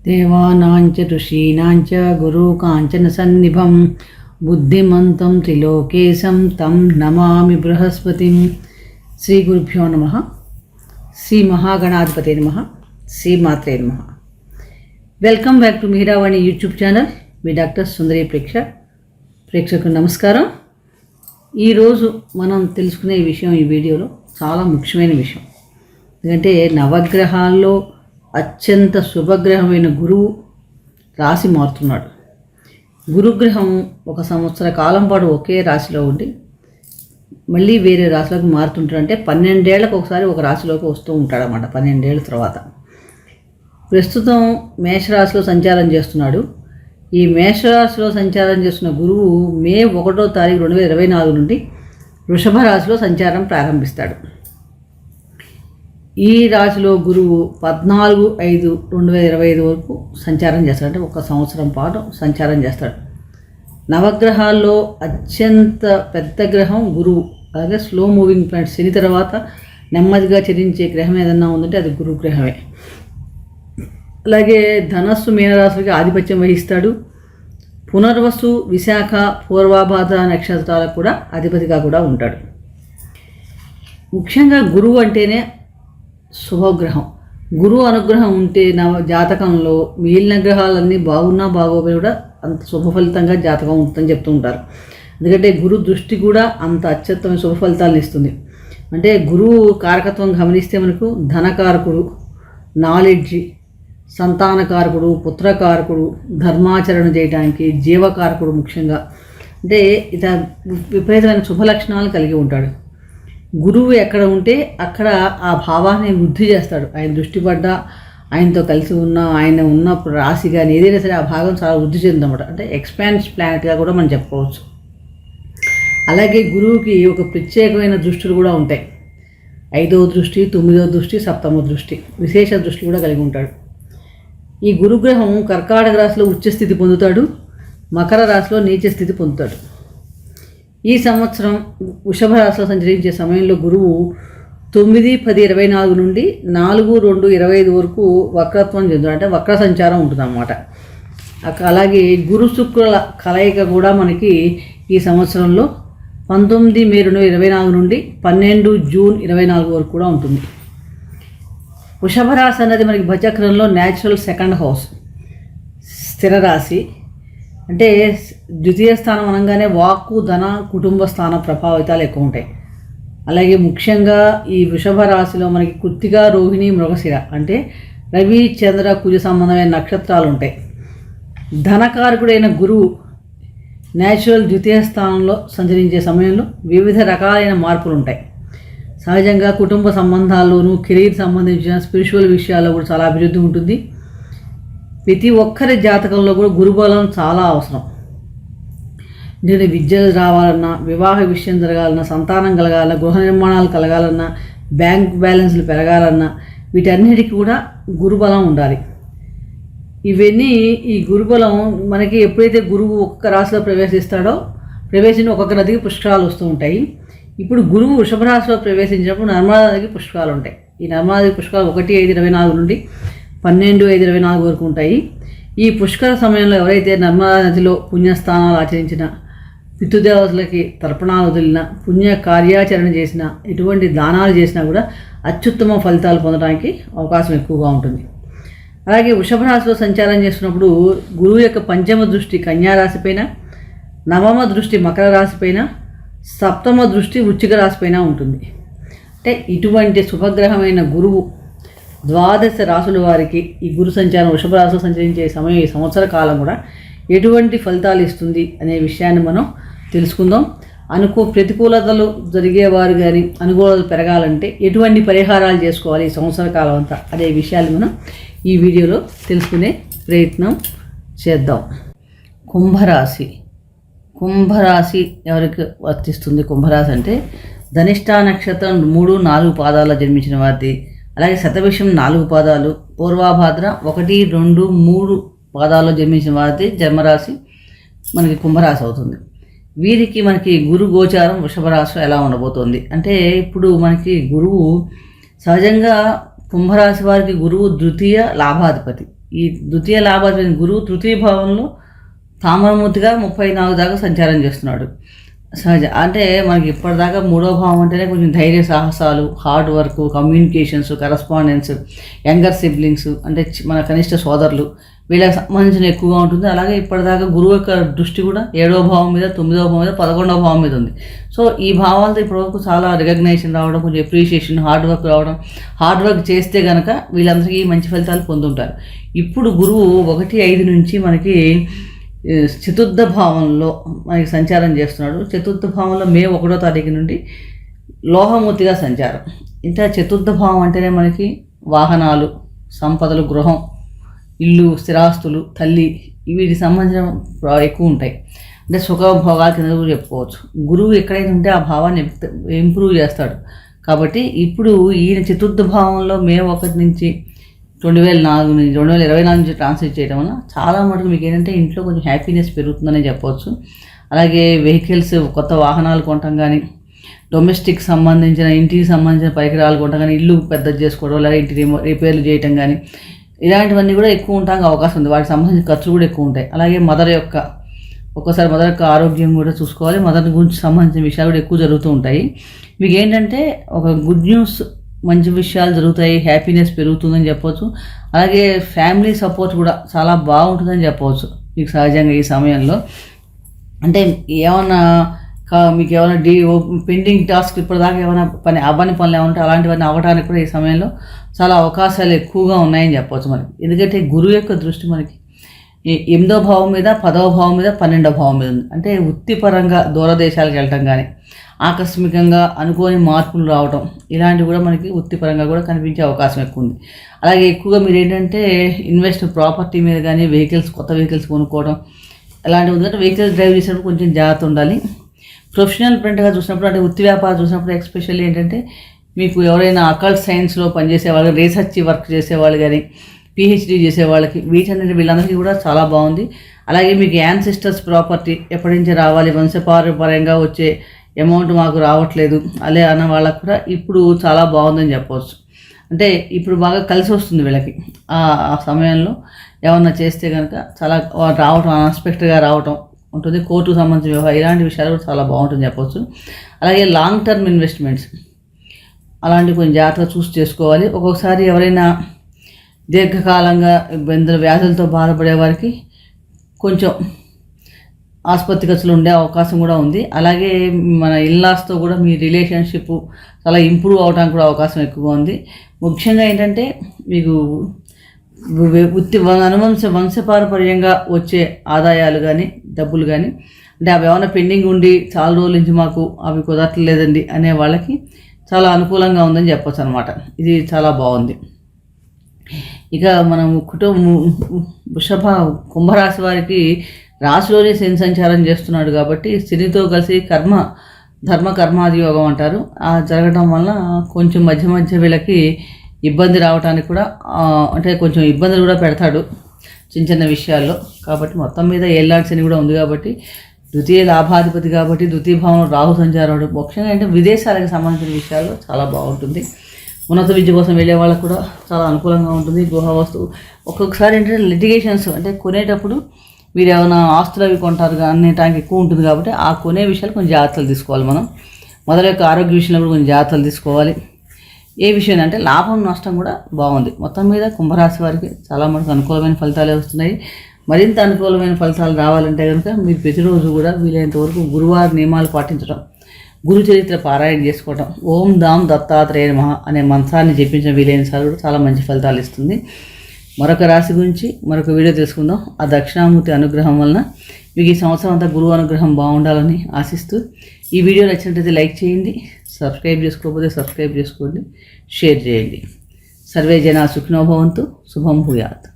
దేవానాంచ ఋషీనాంచ గురుకాంచన సన్నిభం బుద్ధిమంతం త్రిలోకేశం తం నమామి బృహస్పతిం. శ్రీ గురుభ్యో నమః. శ్రీ మహాగణాధిపతే నమః. శ్రీ మాత్రే నమః. Welcome back to Meeravani YouTube channel. మీ డాక్టర్ సుందరి ప్రేక్షకులకు నమస్కారం. ఈరోజు మనం తెలుసుకునే విషయం ఈ వీడియోలో చాలా ముఖ్యమైన విషయం. ఎందుకంటే నవగ్రహాల్లో అత్యంత శుభగ్రహమైన గురువు రాశి మారుతున్నాడు. గురుగ్రహం ఒక సంవత్సర కాలం పాటు ఒకే రాశిలో ఉండి మళ్ళీ వేరే రాశిలోకి మారుతుంటాడు. అంటే 12 ఏళ్లకు ఒకసారి ఒక రాశిలోకి వస్తూ ఉంటాడు అన్నమాట. 12 ఏళ్ళ తర్వాత ప్రస్తుతం మేషరాశిలో సంచారం చేస్తున్నాడు. ఈ మేషరాశిలో సంచారం చేస్తున్న గురువు మే 1వ తారీఖు 2024 నుండి వృషభ రాశిలో సంచారం ప్రారంభిస్తాడు. ఈ రాశిలో గురువు 14/5/2025 వరకు సంచారం చేస్తాడు. అంటే ఒక సంవత్సరం పాటు సంచారం చేస్తాడు. నవగ్రహాల్లో అత్యంత పెద్ద గ్రహం గురువు. అలాగే స్లో మూవింగ్ ప్లానెట్ శని తర్వాత నెమ్మదిగా చరించే గ్రహం ఏదన్నా ఉందంటే అది గురుగ్రహమే. అలాగే ధనస్సు మీనరాశులకి ఆధిపత్యం వహిస్తాడు. పునర్వసు, విశాఖ, పూర్వాభాద్ర నక్షత్రాలకు కూడా అధిపతిగా కూడా ఉంటాడు. ముఖ్యంగా గురువు అంటేనే శుభగ్రహం. గురువు అనుగ్రహం ఉంటే జాతకంలో మిగిలిన గ్రహాలన్నీ బాగున్నా బాగోపోయి కూడా అంత శుభ ఫలితంగా జాతకం ఉంటుందని చెప్తూ ఉంటారు. ఎందుకంటే గురు దృష్టి కూడా అంత అత్యుత్తమైన శుభ ఫలితాలను ఇస్తుంది. అంటే గురువు కారకత్వం గమనిస్తే మనకు ధనకారకుడు, నాలెడ్జి, సంతానకారకుడు, పుత్రకారకుడు, ధర్మాచరణ చేయడానికి, జీవకారకుడు. ముఖ్యంగా అంటే ఇత విపరీతమైన శుభ లక్షణాలు కలిగి ఉంటాడు. గురువు ఎక్కడ ఉంటే అక్కడ ఆ భావాన్ని వృద్ధి చేస్తాడు. ఆయన దృష్టి పడ్డా, ఆయనతో కలిసి ఆయన ఉన్న రాశి కానీ ఏదైనా సరే ఆ భాగం చాలా వృద్ధి చెందన్నమాట. అంటే ఎక్స్పాన్స్ ప్లానెట్గా కూడా మనం చెప్పుకోవచ్చు. అలాగే గురువుకి ఒక ప్రత్యేకమైన దృష్టిలు కూడా ఉంటాయి. 5వ దృష్టి, 9వ దృష్టి, 7వ దృష్టి, విశేష దృష్టి కూడా కలిగి ఉంటాడు. ఈ గురుగ్రహం కర్కాటక రాశిలో ఉచ్చస్థితి పొందుతాడు. మకర రాశిలో నీచ స్థితి పొందుతాడు. ఈ సంవత్సరం వృషభ రాశిలో సంచరించే సమయంలో గురువు 9/10/24 నుండి 4/2/25 వరకు వక్రత్వం చెందుతాడు. అంటే వక్ర సంచారం ఉంటుందన్నమాట. అలాగే గురు శుక్రుల కలయిక కూడా మనకి ఈ సంవత్సరంలో 19 మే 2024 నుండి 12 జూన్ 2024 వరకు కూడా ఉంటుంది. వృషభ రాశి అనేది మనకి భచక్రంలో న్యాచురల్ సెకండ్ హౌస్, స్థిర రాశి. అంటే ద్వితీయ స్థానం అనగానే వాక్కు, ధన, కుటుంబ స్థాన ప్రభావితాలు ఎక్కువ ఉంటాయి. అలాగే ముఖ్యంగా ఈ వృషభ రాశిలో మనకి కృత్తిక, రోహిణి, మృగశిర అంటే రవి, చంద్ర, కుజ సంబంధమైన నక్షత్రాలు ఉంటాయి. ధనకారకుడైన గురువు న్యాచురల్ ద్వితీయ స్థానంలో సంచరించే సమయంలో వివిధ రకాలైన మార్పులు ఉంటాయి. సహజంగా కుటుంబ సంబంధాల్లోనూ, కెరీర్ సంబంధించిన స్పిరిచువల్ విషయాల్లో కూడా చాలా అభివృద్ధి ఉంటుంది. ప్రతి ఒక్కరి జాతకంలో కూడా గురుబలం చాలా అవసరం. నేను విద్య రావాలన్నా, వివాహ విషయం జరగాలన్నా, సంతానం కలగాలన్నా, గృహ నిర్మాణాలు కలగాలన్నా, బ్యాంక్ బ్యాలెన్స్లు పెరగాలన్నా వీటన్నిటికీ కూడా గురుబలం ఉండాలి. ఇవన్నీ ఈ గురుబలం మనకి ఎప్పుడైతే గురువు ఒక్కొక్క రాశిలో ప్రవేశించిన ఒక్కొక్క నదికి పుష్కరాలు వస్తూ ఉంటాయి. ఇప్పుడు గురువు వృషభ రాశిలో ప్రవేశించినప్పుడు నర్మదా నదికి పుష్కరాలు ఉంటాయి. ఈ నర్మదా నది పుష్కరాలు 1/5/24 నుండి 12/5/24 వరకు ఉంటాయి. ఈ పుష్కర సమయంలో ఎవరైతే నర్మదా నదిలో పుణ్యస్థానాలు ఆచరించిన, పితృదేవతలకి తర్పణాలు వదిలిన, పుణ్య కార్యాచరణ చేసిన, ఎటువంటి దానాలు చేసినా కూడా అత్యుత్తమ ఫలితాలు పొందడానికి అవకాశం ఎక్కువగా ఉంటుంది. అలాగే వృషభ రాశిలో సంచారం చేస్తున్నప్పుడు గురువు యొక్క 5వ దృష్టి కన్యారాశిపైన, 9వ దృష్టి మకర రాశిపైన, 7వ దృష్టి వృశ్చిక రాశిపైన ఉంటుంది. అంటే ఇటువంటి శుభగ్రహమైన గురువు 12 రాశుల వారికి ఈ గురు సంచారం వృషభ రాశిలో సంచరించే సమయం, ఈ సంవత్సర కాలం కూడా ఎటువంటి ఫలితాలు ఇస్తుంది అనే విషయాన్ని మనం తెలుసుకుందాం. ప్రతికూలతలు జరిగేవారు కానీ అనుకూలతలు పెరగాలంటే ఎటువంటి పరిహారాలు చేసుకోవాలి ఈ సంవత్సర కాలం అంతా అనే విషయాలు మనం ఈ వీడియోలో తెలుసుకునే ప్రయత్నం చేద్దాం. కుంభరాశి ఎవరికి వర్తిస్తుంది? కుంభరాశి అంటే ధనిష్ఠా నక్షత్రం 3, 4 పాదాల్లో జన్మించిన వారిది. అలాగే శతభిషం 4 పాదాలు, పూర్వాభాద్ర 1, 2, 3 పాదాల్లో జన్మించిన వారిది జన్మరాశి మనకి కుంభరాశి అవుతుంది. వీరికి మనకి గురు గోచారం వృషభ రాశిలో ఎలా ఉండబోతోంది అంటే, ఇప్పుడు మనకి గురువు సహజంగా కుంభరాశి వారికి గురువు ద్వితీయ లాభాధిపతి. ఈ ద్వితీయ లాభాధిపతి గురువు తృతీయ భావంలో తామరమూర్తిగా 34 దాకా సంచారం చేస్తున్నాడు. సహజ అంటే మనకి ఇప్పటిదాకా మూడో భావం అంటేనే కొంచెం ధైర్య సాహసాలు, hard work, communications, correspondence, younger siblings అంటే మన కనిష్ట సోదరులు వీళ్ళకి సంబంధించిన ఎక్కువగా ఉంటుంది. అలాగే ఇప్పటిదాకా గురువు యొక్క దృష్టి కూడా 7వ భావం మీద, 9వ భావం మీద, 11వ భావం మీద ఉంది. సో ఈ భావాలతో ఇప్పటివరకు చాలా రికగ్నైజేషన్ రావడం, కొంచెం అప్రిషియేషన్, హార్డ్ వర్క్ రావడం, హార్డ్ వర్క్ చేస్తే కనుక వీళ్ళందరికీ మంచి ఫలితాలు పొందుంటారు. ఇప్పుడు గురువు 1-5 నుంచి మనకి చతుర్థ భావంలో మనకి సంచారం చేస్తున్నాడు. చతుర్థ భావంలో మే 1వ తారీఖు నుండి లోహమూర్తిగా సంచారం. ఇంకా చతుర్థ భావం అంటేనే మనకి వాహనాలు, సంపదలు, గృహం, ఇల్లు, స్థిరాస్తులు, తల్లి వీటికి సంబంధించిన ఎక్కువ ఉంటాయి. అంటే సుఖభోగాల కింద కూడా చెప్పుకోవచ్చు. గురువు ఎక్కడైతే ఉంటే ఆ భావాన్ని ఇంప్రూవ్ చేస్తాడు. కాబట్టి ఇప్పుడు ఈయన చతుర్థ భావంలో మే 1 నుంచి 2004 నుంచి 2024 నుంచి ట్రాన్స్లేట్ చేయడం వల్ల చాలా మటుకు మీకు ఏంటంటే ఇంట్లో కొంచెం హ్యాపీనెస్ పెరుగుతుందని చెప్పవచ్చు. అలాగే వెహికల్స్, కొత్త వాహనాలు కొనటం కానీ, డొమెస్టిక్ సంబంధించిన ఇంటికి సంబంధించిన పరికరాలు కొనటం కానీ, ఇల్లు పెద్దది చేసుకోవడం, అలాగే ఇంటి రిపేర్లు చేయటం కానీ ఇలాంటివన్నీ కూడా ఎక్కువ ఉండడానికి అవకాశం ఉంది. వాటికి సంబంధించిన ఖర్చులు కూడా ఎక్కువ ఉంటాయి. అలాగే మదర్ యొక్క ఆరోగ్యం కూడా చూసుకోవాలి. మదర్ గురించి సంబంధించిన విషయాలు కూడా ఎక్కువ జరుగుతూ ఉంటాయి. మీకు ఏంటంటే ఒక గుడ్ న్యూస్, మంచి విషయాలు జరుగుతాయి, హ్యాపీనెస్ పెరుగుతుందని చెప్పవచ్చు. అలాగే ఫ్యామిలీ సపోర్ట్ కూడా చాలా బాగుంటుందని చెప్పవచ్చు మీకు సహజంగా ఈ సమయంలో. అంటే ఏమన్నా మీకు ఏమైనా పెండింగ్ టాస్క్ ఇప్పటిదాకా ఏమైనా అవ్వని పనులు ఏమంటే అలాంటివన్నీ అవ్వడానికి కూడా ఈ సమయంలో చాలా అవకాశాలు ఎక్కువగా ఉన్నాయని చెప్పవచ్చు మనకి. ఎందుకంటే గురువు యొక్క దృష్టి మనకి 8వ భావం మీద, 10వ భావం మీద, 12వ భావం మీద ఉంది. అంటే వృత్తిపరంగా దూరదేశాలకు వెళ్ళటం కానీ, ఆకస్మికంగా అనుకోని మార్పులు రావటం ఇలాంటివి కూడా మనకి వృత్తిపరంగా కూడా కనిపించే అవకాశం ఎక్కువ ఉంది. అలాగే ఎక్కువగా మీరు ఏంటంటే ప్రాపర్టీ మీద కానీ, కొత్త వెహికల్స్ కొనుక్కోవడం అలాంటివి ఉంది. అంటే వెహికల్స్ డ్రైవ్ చేసినప్పుడు కొంచెం జాగ్రత్త ఉండాలి. ప్రొఫెషనల్ ఫ్రంట్గా చూసినప్పుడు, అంటే వృత్తి వ్యాపారం చూసినప్పుడు ఎస్పెషల్లీ ఏంటంటే మీకు ఎవరైనా అకల్ట్ సైన్స్లో పనిచేసే వాళ్ళు, రీసెర్చ్ వర్క్ చేసేవాళ్ళు కానీ, పిహెచ్డీ చేసేవాళ్ళకి వీళ్ళందరికీ కూడా చాలా బాగుంది. అలాగే మీకు యాన్సిస్టర్స్ ప్రాపర్టీ ఎప్పటి నుంచి రావాలి, వంశపారంపర్యంగా వచ్చే అమౌంట్ మాకు రావట్లేదు అలా అన్న వాళ్ళకు కూడా ఇప్పుడు చాలా బాగుందని చెప్పవచ్చు. అంటే ఇప్పుడు బాగా కలిసి వస్తుంది వీళ్ళకి. ఆ సమయంలో ఏమన్నా చేస్తే కనుక చాలా రావటం, అన్ఎక్స్పెక్టెడ్గా రావటం ఉంటుంది. కోర్టుకు సంబంధించిన వ్యవహారం ఇలాంటి విషయాలు కూడా చాలా బాగుంటుంది చెప్పవచ్చు. అలాగే లాంగ్ టర్మ్ ఇన్వెస్ట్మెంట్స్ అలాంటివి కొంచెం జాగ్రత్తగా చూసి చేసుకోవాలి. ఒక్కొక్కసారి ఎవరైనా దీర్ఘకాలంగా వ్యాధులతో బాధపడే వారికి కొంచెం ఆసుపత్రి ఖర్చులు ఉండే అవకాశం కూడా ఉంది. అలాగే మన ఇల్లాస్తో కూడా మీ రిలేషన్షిప్ చాలా ఇంప్రూవ్ అవడానికి కూడా అవకాశం ఎక్కువగా ఉంది. ముఖ్యంగా ఏంటంటే మీకు వంశపారపర్యంగా వచ్చే ఆదాయాలు కానీ, డబ్బులు కానీ, అంటే అవి ఏమైనా పెండింగ్ ఉండి చాలా రోజుల నుంచి మాకు అవి కుదరట్లేదండి అనే వాళ్ళకి చాలా అనుకూలంగా ఉందని చెప్పొచ్చు అనమాట. ఇది చాలా బాగుంది. ఇక మనం కుంభరాశి వారికి రాశిలోనే శని సంచారం చేస్తున్నాడు కాబట్టి శనితో కలిసి కర్మాది యోగం అంటారు. ఆ జరగడం వల్ల కొంచెం మధ్య వీళ్ళకి ఇబ్బంది రావడానికి కూడా అంటే కొంచెం ఇబ్బందులు కూడా పెడతాడు చిన్న విషయాల్లో. కాబట్టి మొత్తం మీద ఏళ్ళాడు శని కూడా ఉంది కాబట్టి ద్వితీయ లాభాధిపతి కాబట్టి ద్వితీయ భావంలో రాహు సంచారం ముఖ్యంగా అంటే విదేశాలకు సంబంధించిన విషయాల్లో చాలా బాగుంటుంది. ఉన్నత విద్య కోసం వెళ్ళే వాళ్ళకు కూడా చాలా అనుకూలంగా ఉంటుంది. గృహ వస్తువు ఒక్కొక్కసారి ఏంటంటే లిటిగేషన్స్ అంటే కొనేటప్పుడు మీరు ఏమైనా ఆస్తులు అవి కొంటారు అనే టైంకి ఎక్కువ ఉంటుంది కాబట్టి ఆ కొనే విషయాలు కొంచెం జాగ్రత్తలు తీసుకోవాలి. మనం మొదల యొక్క ఆరోగ్య విషయంలో కూడా కొంచెం జాగ్రత్తలు తీసుకోవాలి. ఏ విషయం అంటే లాభం నష్టం కూడా బాగుంది. మొత్తం మీద కుంభరాశి వారికి చాలా మనకు అనుకూలమైన ఫలితాలే వస్తున్నాయి. మరింత అనుకూలమైన ఫలితాలు రావాలంటే కనుక మీరు ప్రతిరోజు కూడా వీలైనంత వరకు గురువారం నియమాలు పాటించడం, గురు చరిత్ర పారాయణ చేసుకోవడం, ఓం దాం దత్తాత్రేయ నమః అనే మంత్రాన్ని జపించిన వీలైన సార్లు కూడా చాలా మంచి ఫలితాలు ఇస్తుంది. మరొక రాశి గురించి మరొక వీడియో తెలుసుకుందాం. ఆ దక్షిణామూర్తి అనుగ్రహం వలన మీకు ఈ సంవత్సరం అంతా గురువు అనుగ్రహం బాగుండాలని ఆశిస్తూ ఈ వీడియో నచ్చినట్లయితే లైక్ చేయండి, సబ్స్క్రైబ్ చేసుకోకపోతే సబ్స్క్రైబ్ చేసుకోండి, షేర్ చేయండి. సర్వే జనా సుఖినో భవంతు, శుభం భూయాత్.